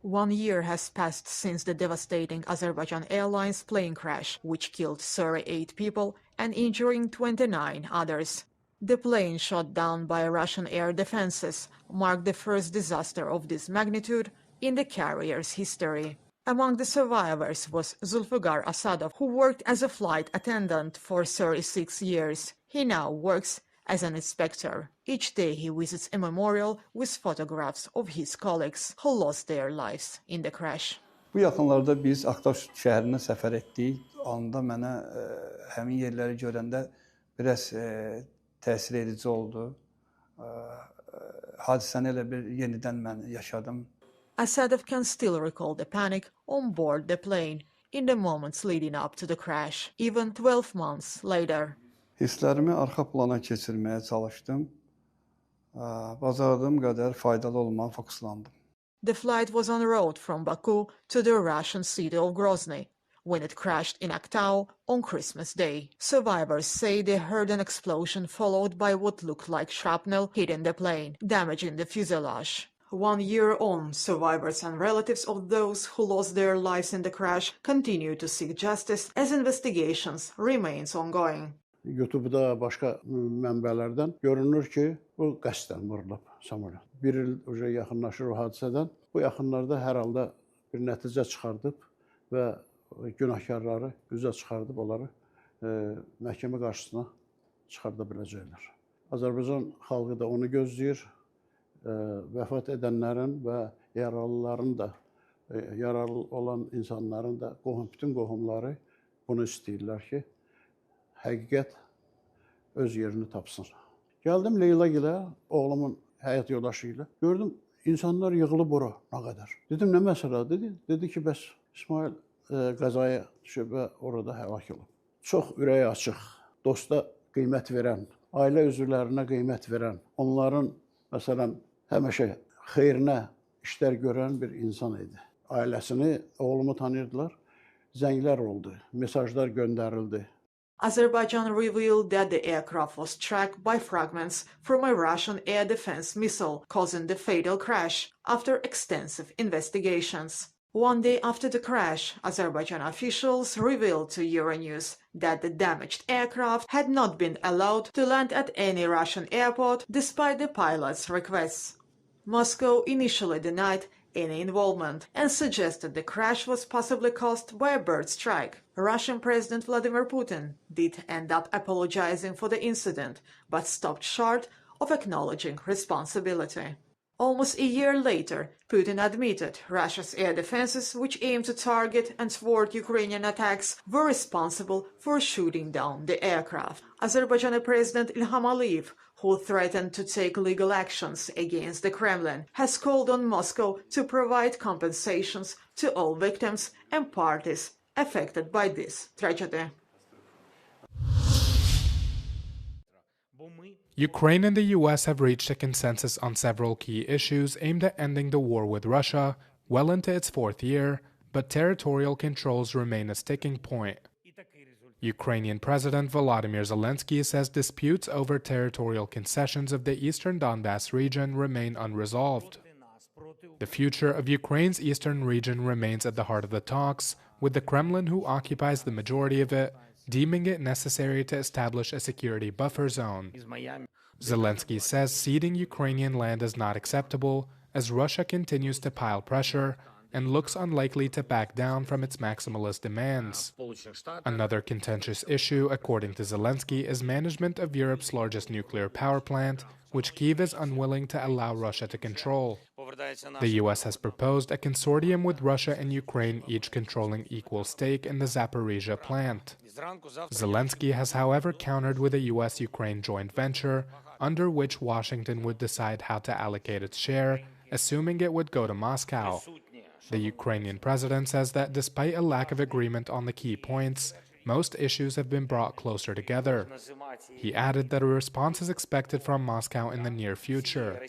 1 year has passed since the devastating Azerbaijan Airlines plane crash, which killed 38 people and injuring 29 others. The plane shot down by Russian air defenses marked the first disaster of this magnitude in the carrier's history. Among the survivors was Zulfigar Asadov, who worked as a flight attendant for 36 years. He now works as an inspector. Each day he visits a memorial with photographs of his colleagues who lost their lives in the crash. Bu yaxınlarda biz Aktaş şəhərinə səfər etdik. Anda mənə həmin yerləri görəndə biraz təsir edici oldu. Hadisəni elə bir yenidən mən yaşadım. Asadov can still recall the panic on board the plane in the moments leading up to the crash, even 12 months later. Hisslərimi arxa plana keçirməyə çalışdım. Bacardığım qədər faydalı olmağa fokuslandım. The flight was en route from Baku to the Russian city of Grozny when it crashed in Aktau on Christmas Day. Survivors say they heard an explosion followed by what looked like shrapnel hitting the plane, damaging the fuselage. 1 year on, survivors and relatives of those who lost their lives in the crash continue to seek justice as investigations remains ongoing. YouTube'da başqa mənbələrdən görünür ki, bu qəsdən vurulub samolyot. Bir il uca yaxınlaşır o hadisədən. Bu yaxınlarda hər halda bir nəticə çıxardıb və günahkarları üzə çıxardıb onları məhkəmə qarşısına çıxarda biləcəklər. Azərbaycan xalqı da onu gözləyir. Vəfat edənlərin və yaralıların da, yaralı olan insanların da bütün qohumları bunu istəyirlər ki, həqiqət öz yerini tapsın. Gəldim Leyla gilə, oğlumun həyat yoldaşı ilə. Gördüm, insanlar yığılıb bura nə qədər. Dedim, nə məsələ dedi? Dedi ki, bəs İsmail qəzaya düşüb və orada həlak olub. Çox ürəyi açıq, dosta qiymət verən, ailə üzvlərinə qiymət verən, onların, məsələn, həmişə xeyrinə işlər görən bir insan idi. Ailəsini, oğlumu tanıyırdılar, zənglər oldu, mesajlar göndərildi. Azerbaijan revealed that the aircraft was struck by fragments from a Russian air defense missile, causing the fatal crash after extensive investigations. 1 day after the crash, Azerbaijan officials revealed to Euronews that the damaged aircraft had not been allowed to land at any Russian airport despite the pilot's requests. Moscow initially denied any involvement and suggested the crash was possibly caused by a bird strike. Russian President Vladimir Putin did end up apologizing for the incident, but stopped short of acknowledging responsibility. Almost a year later, Putin admitted Russia's air defenses, which aim to target and thwart Ukrainian attacks, were responsible for shooting down the aircraft. Azerbaijani President Ilham Aliyev, who threatened to take legal actions against the Kremlin, has called on Moscow to provide compensations to all victims and parties affected by this tragedy. Ukraine and the US have reached a consensus on several key issues aimed at ending the war with Russia, well into its 4th year, but territorial controls remain a sticking point. Ukrainian President Volodymyr Zelensky says disputes over territorial concessions of the eastern Donbass region remain unresolved. The future of Ukraine's eastern region remains at the heart of the talks, with the Kremlin, who occupies the majority of it, deeming it necessary to establish a security buffer zone. Zelensky says ceding Ukrainian land is not acceptable as Russia continues to pile pressure and looks unlikely to back down from its maximalist demands. Another contentious issue, according to Zelensky, is management of Europe's largest nuclear power plant, which Kyiv is unwilling to allow Russia to control. The US has proposed a consortium with Russia and Ukraine, each controlling equal stake in the Zaporizhzhia plant. Zelensky has, however, countered with a US-Ukraine joint venture, under which Washington would decide how to allocate its share, assuming it would go to Moscow. The Ukrainian president says that despite a lack of agreement on the key points, most issues have been brought closer together. He added that a response is expected from Moscow in the near future.